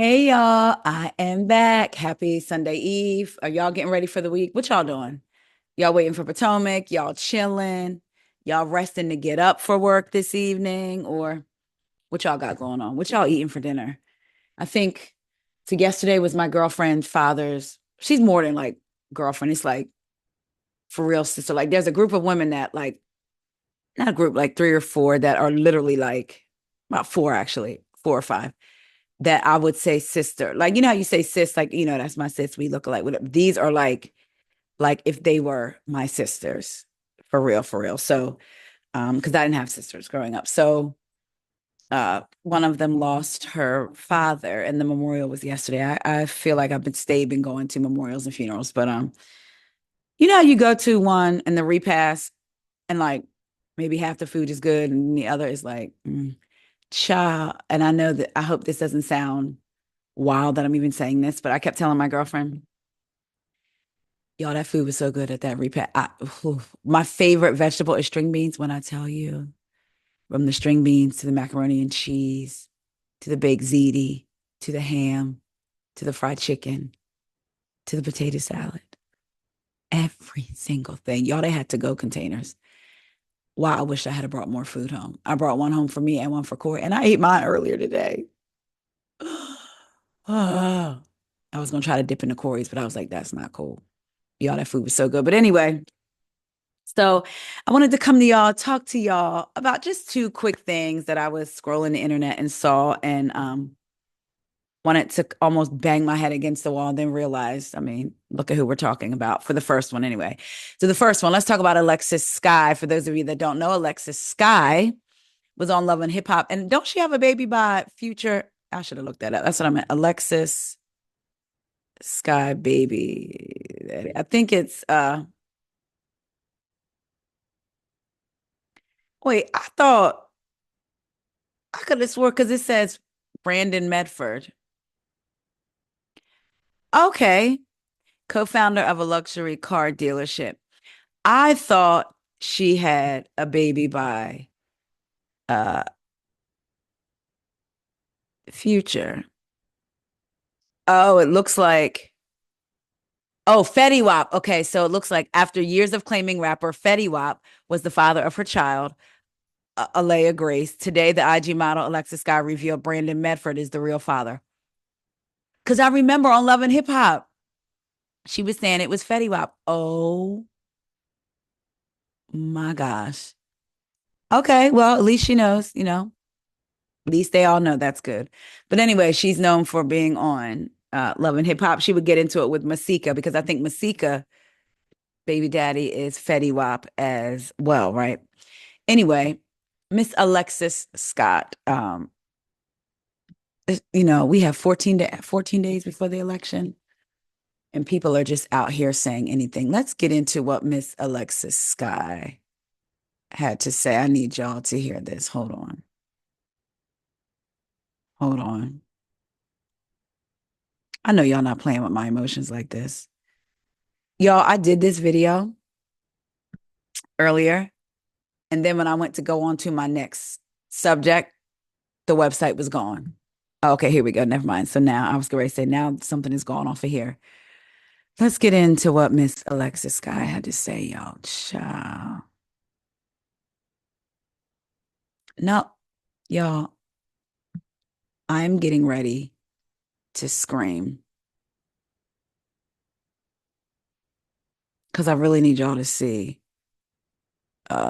Hey y'all, I am back. Happy Sunday Eve. Are y'all getting ready for the week? What y'all doing? Y'all waiting for Potomac? Y'all chilling? Y'all resting to get up for work this evening? Or what y'all got going on? What y'all eating for dinner? I think so yesterday was my girlfriend's father's. She's more than like girlfriend. It's like for real sister. Like there's a group of women that like not a group, like three or four that are literally like about four actually, four or five that I would say sister. Like, you know how you say sis, like, that's my sis, we look alike. These are like if they were my sisters, for real, for real. So, because I didn't have sisters growing up. So one of them lost her father, and the memorial was yesterday. I feel like been going to memorials and funerals, but you know how you go to one and the repast and like maybe half the food is good and the other is like cha. And I know that I hope this doesn't sound wild that I'm even saying this, but I kept telling my girlfriend, y'all, that food was so good at that repast. My favorite vegetable is string beans. When I tell you, from the string beans to the macaroni and cheese, to the baked ziti, to the ham, to the fried chicken, to the potato salad, every single thing. Y'all, they had to go containers. Wow, I wish I had brought more food home. I brought one home for me and one for Corey, and I ate mine earlier today. I was gonna try to dip into Corey's, but I was like, that's not cool. Y'all, that food was so good. But anyway, so I wanted to come to y'all, talk to y'all about just two quick things that I was scrolling the internet and saw and wanted to almost bang my head against the wall and then realized, I mean, look at who we're talking about for the first one anyway. So the first one, let's talk about Alexis Sky. For those of you that don't know, Alexis Sky was on Love and Hip Hop. And don't she have a baby by Future? I should have looked that up. That's what I meant. Alexis Sky baby. I think it's wait, I thought I could have swore because it says Brandon Medford. Okay. Co-founder of a luxury car dealership. I thought she had a baby by uh Future. Oh, it looks like Fetty Wap. Okay, so it looks like after years of claiming rapper Fetty Wap was the father of her child, Alea Grace, today the IG model Alexis Sky revealed Brandon Medford is the real father. Because I remember on Love and Hip Hop, she was saying it was Fetty Wap. Oh my gosh. Okay, well, at least she knows, at least they all know that's good. But anyway, she's known for being on Love and Hip Hop. She would get into it with Masika because I think Masika, baby daddy, is Fetty Wap as well, right? Anyway, Miss Alexis Scott. We have 14 days before the election, and people are just out here saying anything. Let's get into what Miss Alexis Sky had to say. I need y'all to hear this. Hold on. Hold on. I know y'all not playing with my emotions like this. Y'all, I did this video earlier, and then when I went to go on to my next subject, the website was gone. Okay, here we go. Never mind. So now I was going to say, now something is going off of here. Let's get into what Miss Alexis Sky had to say, y'all. Ciao. No, y'all, I'm getting ready to scream because I really need y'all to see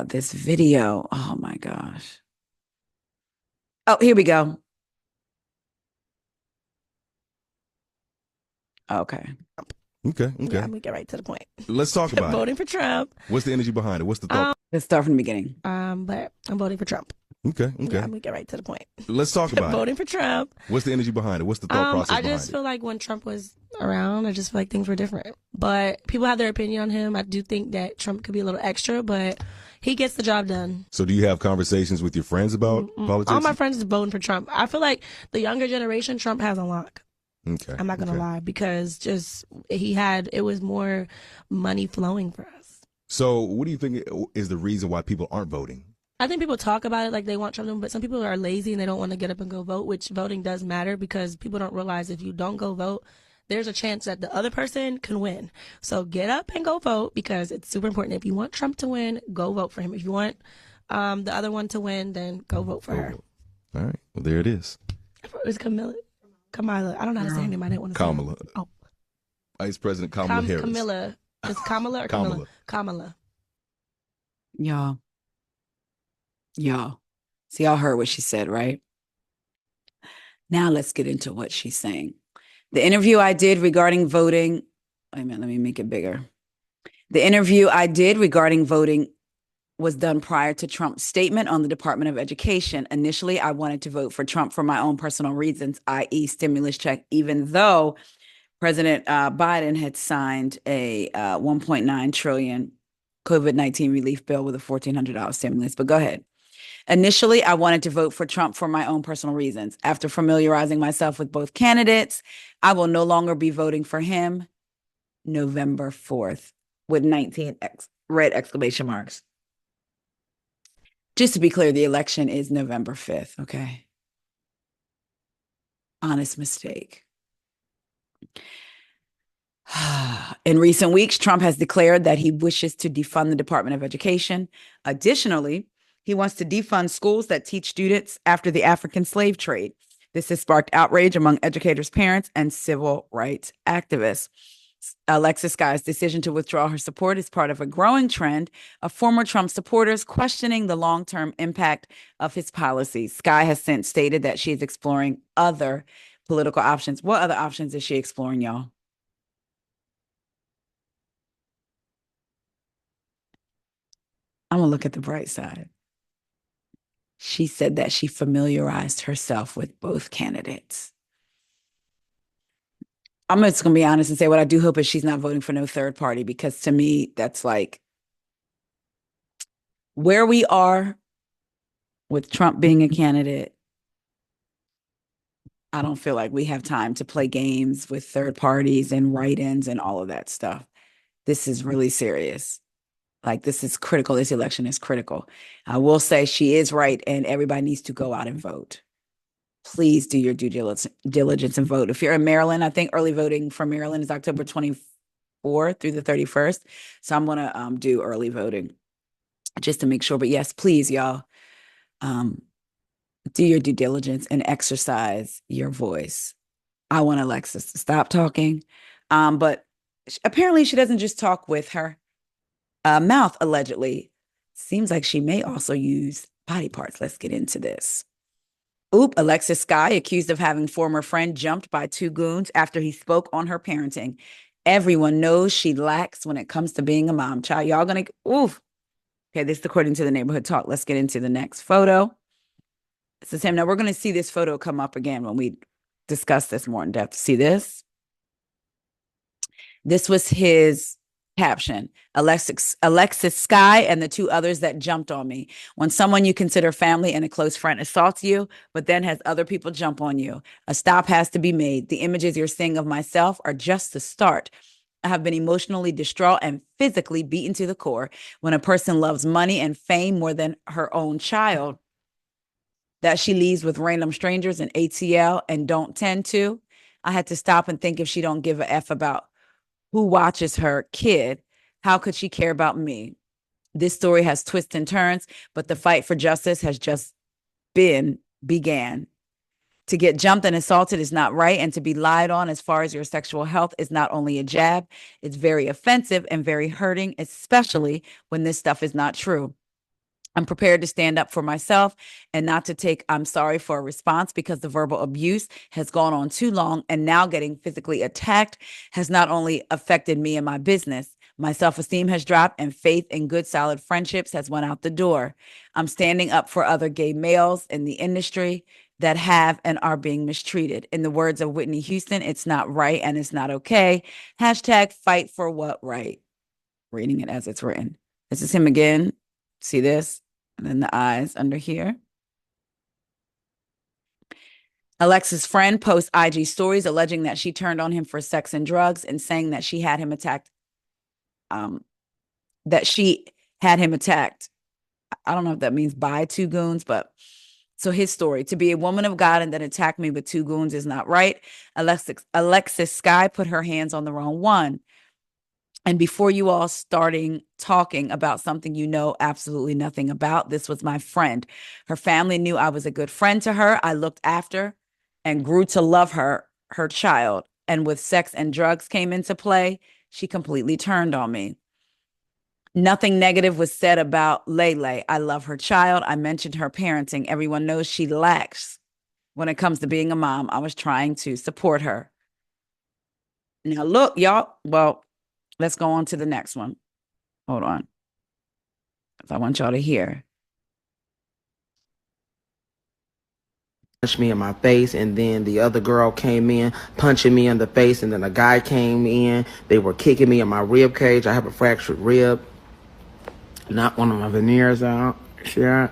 this video. Oh my gosh. Oh, here we go. Okay. Okay, Yeah, okay. I'm gonna get right to the point. Let's talk about Voting it. for Trump. What's the energy behind it? What's the thought? Let's start from the beginning. But I'm voting for Trump. Okay, Yeah, okay. I'm gonna get right to the point. Let's talk about it. Voting for Trump. What's the energy behind it? What's the thought process I behind just it? feel like when Trump was around, I just feel like things were different. But people have their opinion on him. I do think that Trump could be a little extra, but he gets the job done. So do you have conversations with your friends about politics? All my friends is voting for Trump. I feel like the younger generation, Trump has a lock. Okay. I'm not gonna lie, because just it was more money flowing for us. So what do you think is the reason why people aren't voting? I think people talk about it like they want Trump to win, but some people are lazy and they don't want to get up and go vote, which voting does matter because people don't realize if you don't go vote, there's a chance that the other person can win. So get up and go vote because it's super important. If you want Trump to win, go vote for him. If you want the other one to win, then go vote for her. All right. Well, there it is. It's Kamala. I don't know how to say her name. I didn't want to Kamala. say it. Oh. Vice President Kamala Harris. Camilla. Is Kamala or Kamala? Kamala. Y'all. See, y'all heard what she said, right? Now let's get into what she's saying. The interview I did regarding voting, wait a minute, let me make it bigger. The interview I did regarding voting was done prior to Trump's statement on the Department of Education. Initially, I wanted to vote for Trump for my own personal reasons, i.e. stimulus check, even though President Biden had signed a $1.9 trillion COVID-19 relief bill with a $1,400 stimulus. But go ahead. Initially, I wanted to vote for Trump for my own personal reasons. After familiarizing myself with both candidates, I will no longer be voting for him November 4th with 19 red exclamation marks. Just to be clear, the election is November 5th, okay? Honest mistake. In recent weeks, Trump has declared that he wishes to defund the Department of Education. Additionally, he wants to defund schools that teach students after the African slave trade. This has sparked outrage among educators, parents, and civil rights activists. Alexis Sky's decision to withdraw her support is part of a growing trend of former Trump supporters questioning the long-term impact of his policies. Sky has since stated that she is exploring other political options. What other options is she exploring, y'all? I'm going to look at the bright side. She said that she familiarized herself with both candidates. I'm just going to be honest and say what I do hope is she's not voting for no third party, because to me, that's like where we are with Trump being a candidate. I don't feel like we have time to play games with third parties and write-ins and all of that stuff. This is really serious. Like, this is critical. This election is critical. I will say she is right, and everybody needs to go out and vote. Please do your due diligence and vote. If you're in Maryland, I think early voting for Maryland is October 24th through the 31st. So I'm going to do early voting just to make sure. But yes, please, y'all, do your due diligence and exercise your voice. I want Alexis to stop talking. But apparently she doesn't just talk with her mouth, allegedly. Seems like she may also use body parts. Let's get into this. Alexis Sky, accused of having former friend jumped by two goons after he spoke on her parenting. Everyone knows she lacks when it comes to being a mom. Child, y'all gonna, Okay, this is according to the Neighborhood Talk. Let's get into the next photo. It's the same. Now, we're going to see this photo come up again when we discuss this more in depth. See this? This was his caption. Alexis Sky and the two others that jumped on me. When someone you consider family and a close friend assaults you, but then has other people jump on you, a stop has to be made. The images you're seeing of myself are just the start. I have been emotionally distraught and physically beaten to the core. When a person loves money and fame more than her own child, that she leaves with random strangers in ATL and don't tend to, I had to stop and think, if she don't give a F about who watches her kid, how could she care about me? This story has twists and turns, but the fight for justice has just began. To get jumped and assaulted is not right, and to be lied on as far as your sexual health is not only a jab, it's very offensive and very hurting, especially when this stuff is not true. I'm prepared to stand up for myself and not to take I'm sorry for a response, because the verbal abuse has gone on too long, and now getting physically attacked has not only affected me and my business. My self-esteem has dropped, and faith in good, solid friendships has went out the door. I'm standing up for other gay males in the industry that have and are being mistreated. In the words of Whitney Houston, it's not right and it's not okay. Hashtag fight for what right. Reading it as it's written. This is him again. See this? And then the eyes under here. Alexis' friend posts IG stories alleging that she turned on him for sex and drugs, and saying that she had him attacked. I don't know if that means by two goons, but so his story: to be a woman of God and then attack me with two goons is not right. Alexis Sky put her hands on the wrong one. And before you all starting talking about something you know absolutely nothing about, this was my friend. Her family knew I was a good friend to her. I looked after and grew to love her child. And with sex and drugs came into play, she completely turned on me. Nothing negative was said about Lele. I love her child. I mentioned her parenting. Everyone knows she lacks when it comes to being a mom. I was trying to support her. Now, look, y'all. Well, let's go on to the next one. Hold on. I want y'all to hear. Punched me in my face, and then the other girl came in punching me in the face, and then a guy came in. They were kicking me in my rib cage. I have a fractured rib. Knocked one of my veneers out. Yeah.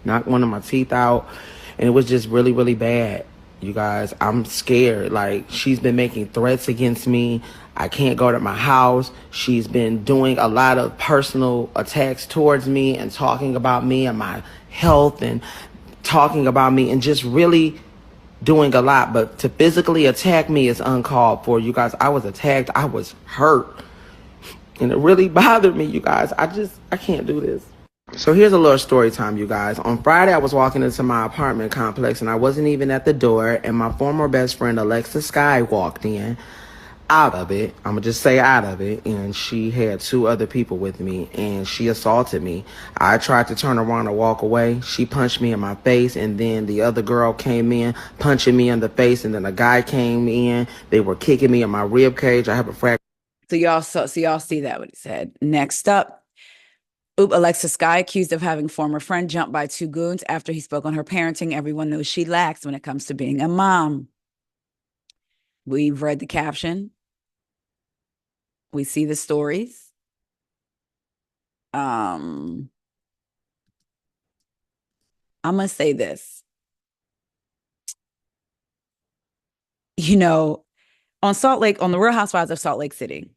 Knocked one of my teeth out. And it was just really, really bad. You guys, I'm scared. Like, she's been making threats against me. I can't go to my house. She's been doing a lot of personal attacks towards me and talking about me and my health and talking about me and just really doing a lot. But to physically attack me is uncalled for. You guys, I was attacked. I was hurt. And it really bothered me, you guys. I can't do this. So here's a little story time, you guys. On Friday, I was walking into my apartment complex, and I wasn't even at the door, and my former best friend, Alexis Sky, walked in. Out of it, I'm gonna just say out of it, and she had two other people with me, and she assaulted me. I tried to turn around and walk away. She punched me in my face, and then the other girl came in punching me in the face, and then a guy came in. They were kicking me in my rib cage. I have a fracture. So y'all see that what he said. Next up, Alexis Sky accused of having former friend jumped by two goons after he spoke on her parenting. Everyone knows she lacks when it comes to being a mom. We've read the caption. We see the stories. I'm gonna say this. You know, on the Real Housewives of Salt Lake City,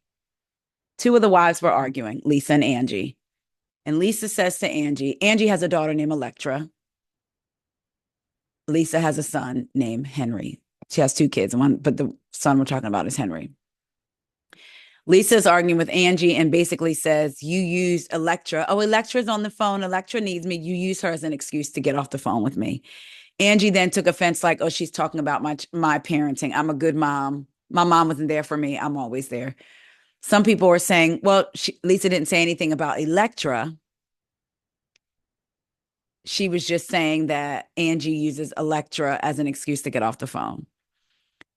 two of the wives were arguing, Lisa and Angie. And Lisa says to Angie has a daughter named Electra. Lisa has a son named Henry. She has two kids, but the son we're talking about is Henry. Lisa's arguing with Angie and basically says, you used Electra. Oh, Electra's on the phone. Electra needs me. You use her as an excuse to get off the phone with me. Angie then took offense like, oh, she's talking about my parenting. I'm a good mom. My mom wasn't there for me. I'm always there. Some people were saying, well, Lisa didn't say anything about Electra. She was just saying that Angie uses Electra as an excuse to get off the phone.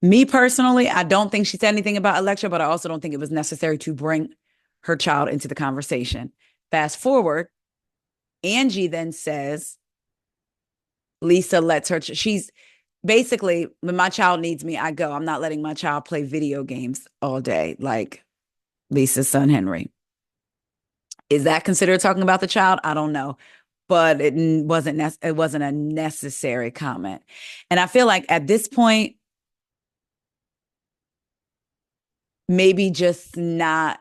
Me personally, I don't think she said anything about Electra, but I also don't think it was necessary to bring her child into the conversation. Fast forward, Angie then says, Lisa lets her, she's basically, when my child needs me, I go. I'm not letting my child play video games all day, like Lisa's son, Henry. Is that considered talking about the child? I don't know. But it wasn't a necessary comment. And I feel like at this point, maybe just not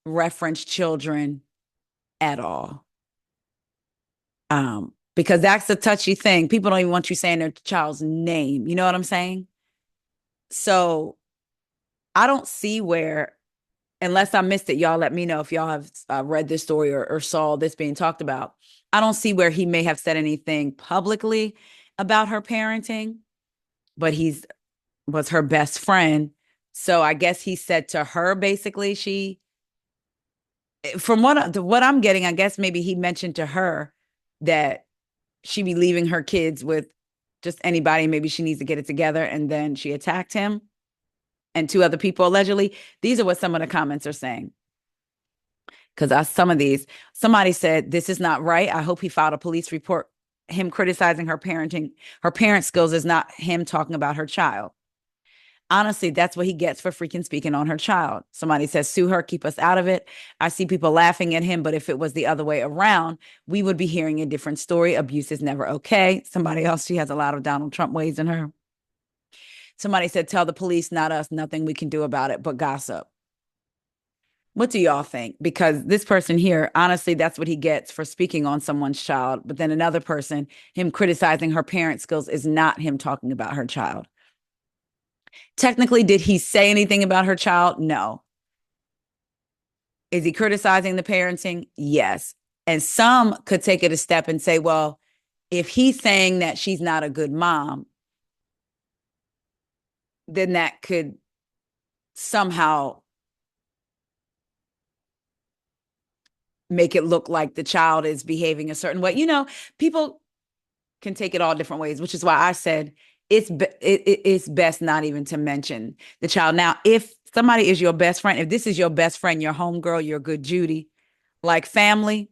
reference children at all. Because that's a touchy thing. People don't even want you saying their child's name. You know what I'm saying? So I don't see where, unless I missed it, y'all let me know if y'all have read this story or saw this being talked about. I don't see where he may have said anything publicly about her parenting, but was her best friend. So I guess he said to her, basically, from what I'm getting, I guess maybe he mentioned to her that she be leaving her kids with just anybody. Maybe she needs to get it together. And then she attacked him and two other people, allegedly. These are what some of the comments are saying. Because somebody said, this is not right. I hope he filed a police report. Him criticizing her parenting, her parent skills is not him talking about her child. Honestly, that's what he gets for freaking speaking on her child. Somebody says, sue her, keep us out of it. I see people laughing at him, but if it was the other way around, we would be hearing a different story. Abuse is never okay. Somebody else, she has a lot of Donald Trump ways in her. Somebody said, tell the police, not us, nothing we can do about it but gossip. What do y'all think? Because this person here, honestly, that's what he gets for speaking on someone's child. But then another person, him criticizing her parent skills is not him talking about her child. Technically, did he say anything about her child? No. Is he criticizing the parenting? Yes. And some could take it a step and say, well, if he's saying that she's not a good mom, then that could somehow make it look like the child is behaving a certain way. You know, people can take it all different ways, which is why I said it's best not even to mention the child. Now, if somebody is your best friend, if this is your best friend, your homegirl, your good Judy, like family,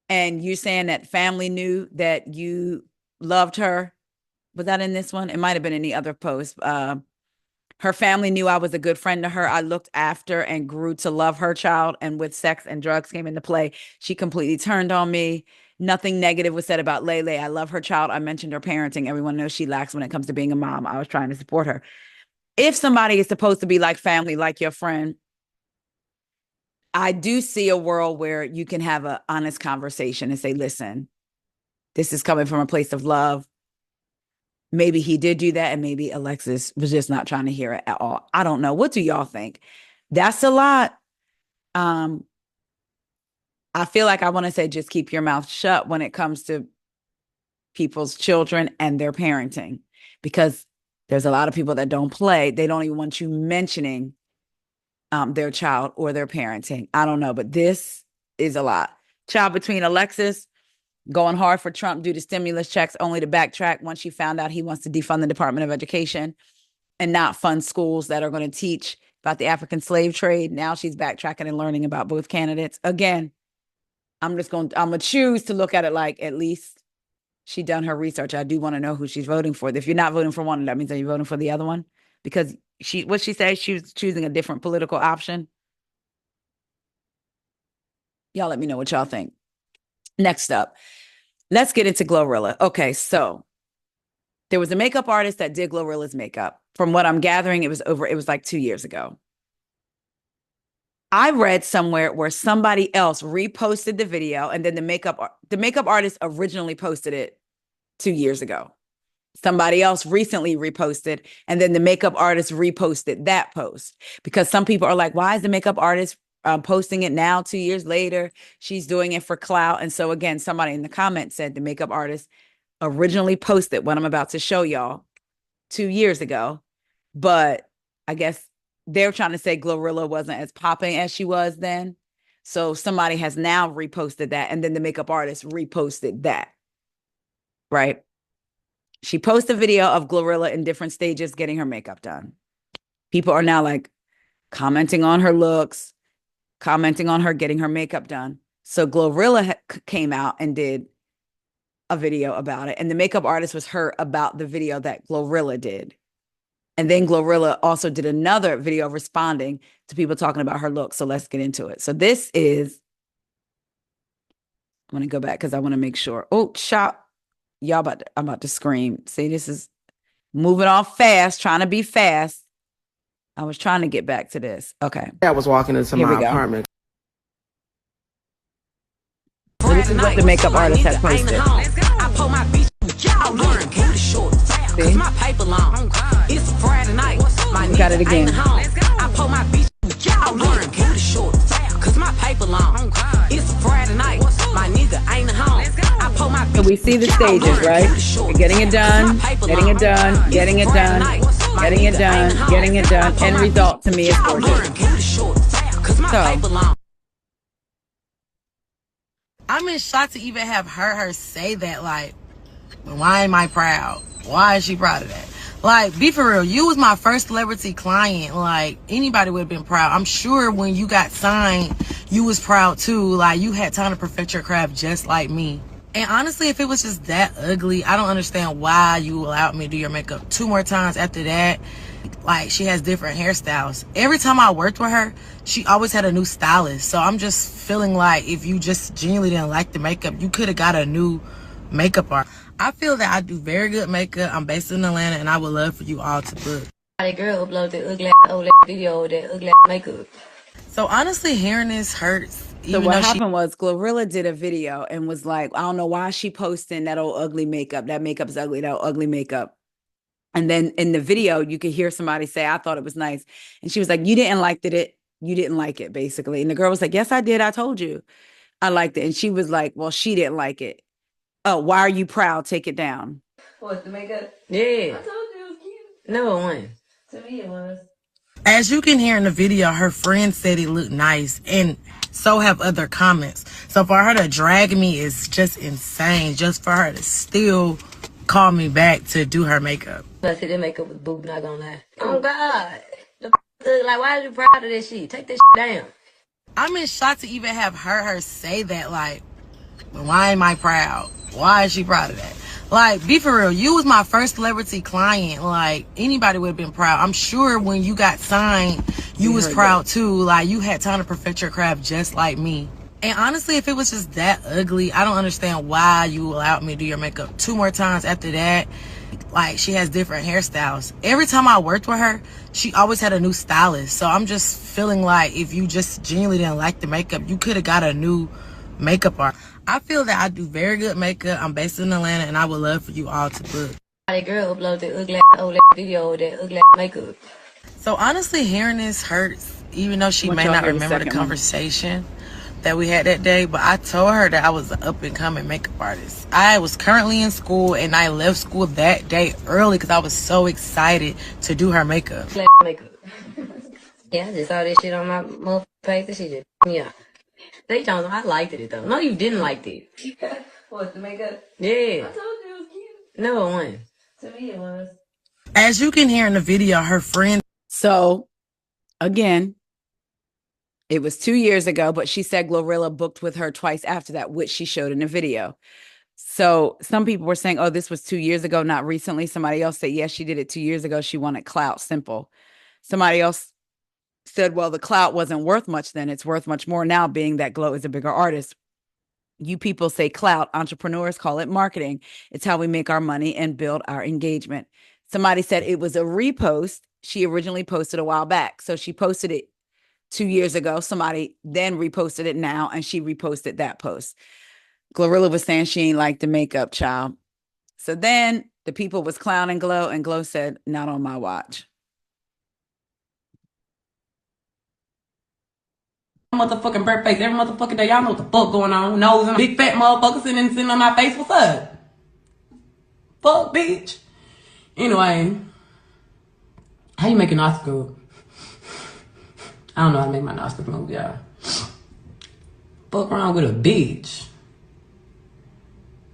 and you're saying that family knew that you loved her, was that in this one? It might have been in the other post. Her family knew I was a good friend to her. I looked after and grew to love her child. And with sex and drugs came into play, she completely turned on me. Nothing negative was said about Lele. I love her child. I mentioned her parenting. Everyone knows she lacks when it comes to being a mom. I was trying to support her. If somebody is supposed to be like family, like your friend, I do see a world where you can have an honest conversation and say, listen, this is coming from a place of love. Maybe he did do that, and maybe Alexis was just not trying to hear it at all. I don't know. What do y'all think? That's a lot. I feel like I want to say just keep your mouth shut when it comes to people's children and their parenting, because there's a lot of people that don't play. They don't even want you mentioning their child or their parenting. I don't know, but this is a lot. Child between Alexis going hard for Trump due to stimulus checks, only to backtrack once she found out he wants to defund the Department of Education and not fund schools that are going to teach about the African slave trade. Now she's backtracking and learning about both candidates. Again, I'm going to choose to look at it like at least she done her research. I do want to know who she's voting for. If you're not voting for one, that means that you're voting for the other one, because what she said, she was choosing a different political option. Y'all let me know what y'all think. Next up, let's get into Glorilla. Okay, so there was a makeup artist that did Glorilla's makeup. From what I'm gathering, it was like 2 years ago. I read somewhere where somebody else reposted the video, and then the makeup artist originally posted it 2 years ago. Somebody else recently reposted, and then the makeup artist reposted that post, because some people are like, why is the makeup artist posting it now 2 years later? She's doing it for clout. And so again, somebody in the comments said the makeup artist originally posted what I'm about to show y'all 2 years ago, but I guess they're trying to say Glorilla wasn't as popping as she was then. So somebody has now reposted that, and then the makeup artist reposted that, right? She posted a video of Glorilla in different stages getting her makeup done. People are now like commenting on her looks, commenting on her getting her makeup done. So Glorilla came out and did a video about it. And the makeup artist was her about the video that Glorilla did. And then Glorilla also did another video responding to people talking about her look. So let's get into it. So this is, I'm going to go back because I want to make sure. Oh, shop. I'm about to scream. See, this is moving off fast, trying to be fast. I was trying to get back to this. Okay. I was walking into my apartment. So this is what the makeup artist had posted. See? It's Friday night. We got it again. I pull my bitch cause my paper long. It's Friday night. My nigga ain't home. I pull my bitch. So we see the stages, right? We're getting it done, getting it done, getting it done, getting it done, getting it done. End result to me is gorgeous. So I'm in shock to even have heard her say that. Like, why am I proud? Why is she proud of that? Like, be for real. You was my first celebrity client. Like, anybody would have been proud. I'm sure when you got signed, you was proud too. Like, you had time to perfect your craft just like me. And honestly, if it was just that ugly, I don't understand why you allowed me to do your makeup 2 more times after that. Like, she has different hairstyles. Every time I worked with her, she always had a new stylist. So I'm just feeling like if you just genuinely didn't like the makeup, you could have got a new makeup artist. I feel that I do very good makeup. I'm based in Atlanta, and I would love for you all to book. That girl uploaded that ugly old video with that ugly makeup. So honestly, hearing this hurts. So what happened was Glorilla did a video and was like, I don't know why she posting that old ugly makeup. That makeup's ugly, that ugly makeup. And then in the video, you could hear somebody say, I thought it was nice. And she was like, you didn't like it, basically. And the girl was like, yes, I did. I told you I liked it. And she was like, well, she didn't like it. Oh, why are you proud? Take it down. What, the makeup? Yeah. I told you it was cute. No, it wasn't. To me, it was. As you can hear in the video, her friend said it looked nice, and so have other comments. So for her to drag me is just insane, just for her to still call me back to do her makeup. I said that makeup was boob, not gonna lie. Oh, God. Like, why are you proud of that shit? Take that shit down. I'm in shock to even have her say that. Like, why am I proud? Why is she proud of that? Like, be for real. You was my first celebrity client. Like, anybody would have been proud. I'm sure when you got signed, you was proud too. Like, you had time to perfect your craft just like me. And honestly, if it was just that ugly, I don't understand why you allowed me to do your makeup 2 more times after that. Like, she has different hairstyles. Every time I worked with her, she always had a new stylist. So I'm just feeling like if you just genuinely didn't like the makeup, you could have got a new makeup artist. I feel that I do very good makeup. I'm based in Atlanta, and I would love for you all to book. That girl uploaded that ugly old video with that ugly makeup. So honestly, hearing this hurts, even though she may not remember the conversation that we had that day. But I told her that I was an up-and-coming makeup artist. I was currently in school, and I left school that day early because I was so excited to do her makeup. Makeup. Yeah, I just saw this shit on my motherfucking page. That shit just me up. They don't know I liked it though. No, you didn't like it. What, the makeup? Yeah. I told you it was cute. No, it wasn't. To me, it was. As you can hear in the video, her friend. So again, it was 2 years ago, but she said Glorilla booked with her twice after that, which she showed in the video. So some people were saying, oh, this was 2 years ago, not recently. Somebody else said, yes, she did it 2 years ago. She wanted clout, simple. Somebody else said, well, the clout wasn't worth much then. It's worth much more now, being that Glow is a bigger artist. You people say clout. Entrepreneurs call it marketing. It's how we make our money and build our engagement. Somebody said it was a repost. She originally posted a while back. So she posted it 2 years ago. Somebody then reposted it now, and she reposted that post. Glorilla was saying she ain't like the makeup, child. So then the people was clowning Glow, and Glow said, not on my watch. Motherfucking bird face every motherfucking day. Y'all know what the fuck going on. Nose and a big fat motherfucker sitting on my face. What's up? Fuck, bitch. Anyway, how you make a nostril? I don't know how to make my nostrils move, y'all. Fuck around with a bitch.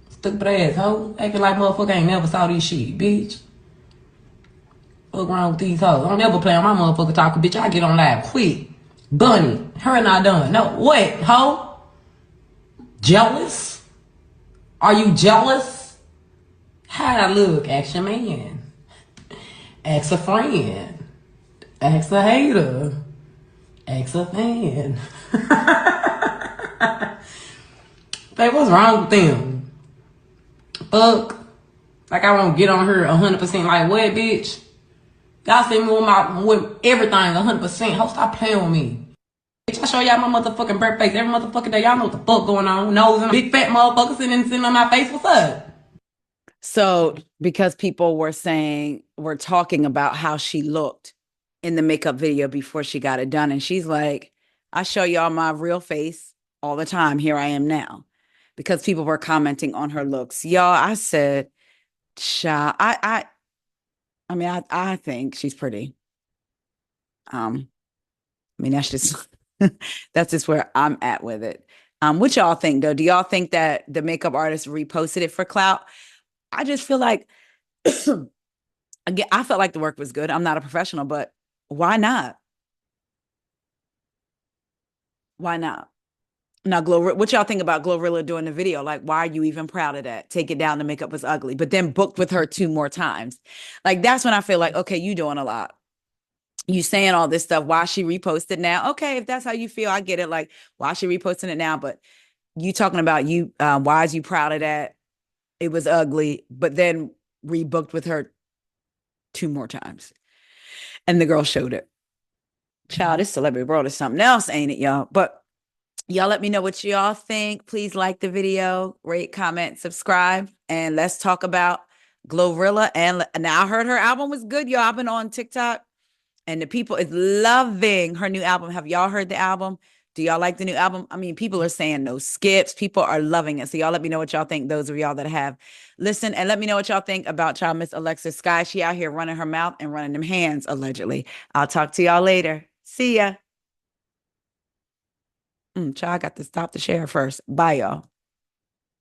Stupid ass hoe. Acting like motherfucker ain't never saw this shit, bitch. Fuck around with these hoes. I don't never play on my motherfucker talking, bitch. I get on live quick. Bunny, her and I done. No, what, ho? Jealous? Are you jealous? How'd I look? Ask your man. Ask a friend. Ask a hater. Ask a fan. Babe, what's wrong with them? Fuck. Like I won't get on her 100% like what, bitch? Y'all see me with everything 100%. Ho, stop playing with me. Bitch, I show y'all my motherfucking bird face every motherfucking day. Y'all know what the fuck going on. Nose and a big fat motherfucker sitting on my face. What's up? So because people were talking about how she looked in the makeup video before she got it done. And she's like, I show y'all my real face all the time. Here I am now. Because people were commenting on her looks. Y'all, I said, I think she's pretty. That's just where I'm at with it. What y'all think though? Do y'all think that the makeup artist reposted it for clout? I just feel like, again, I felt like the work was good. I'm not a professional, but why not? Why not? Now, what y'all think about Glorilla doing the video? Like, why are you even proud of that? Take it down, the makeup was ugly, but then booked with her 2 more times. Like, that's when I feel like, okay, you doing a lot. You saying all this stuff. Why she reposted now? Okay, if that's how you feel, I get it. Like, why she reposting it now? But you talking about why is you proud of that? It was ugly, but then rebooked with her 2 more times. And the girl showed it. Child, this celebrity world is something else, ain't it, y'all? But y'all let me know what y'all think. Please like the video, rate, comment, subscribe, and let's talk about Glorilla. And now I heard her album was good, y'all. I've been on TikTok, and the people is loving her new album. Have y'all heard the album? Do y'all like the new album? I mean, people are saying no skips. People are loving it. So y'all let me know what y'all think, those of y'all that have listened. And let me know what y'all think about child Miss Alexis Sky. She out here running her mouth and running them hands, allegedly. I'll talk to y'all later. See ya. Child, I got to stop the share first. Bye, y'all.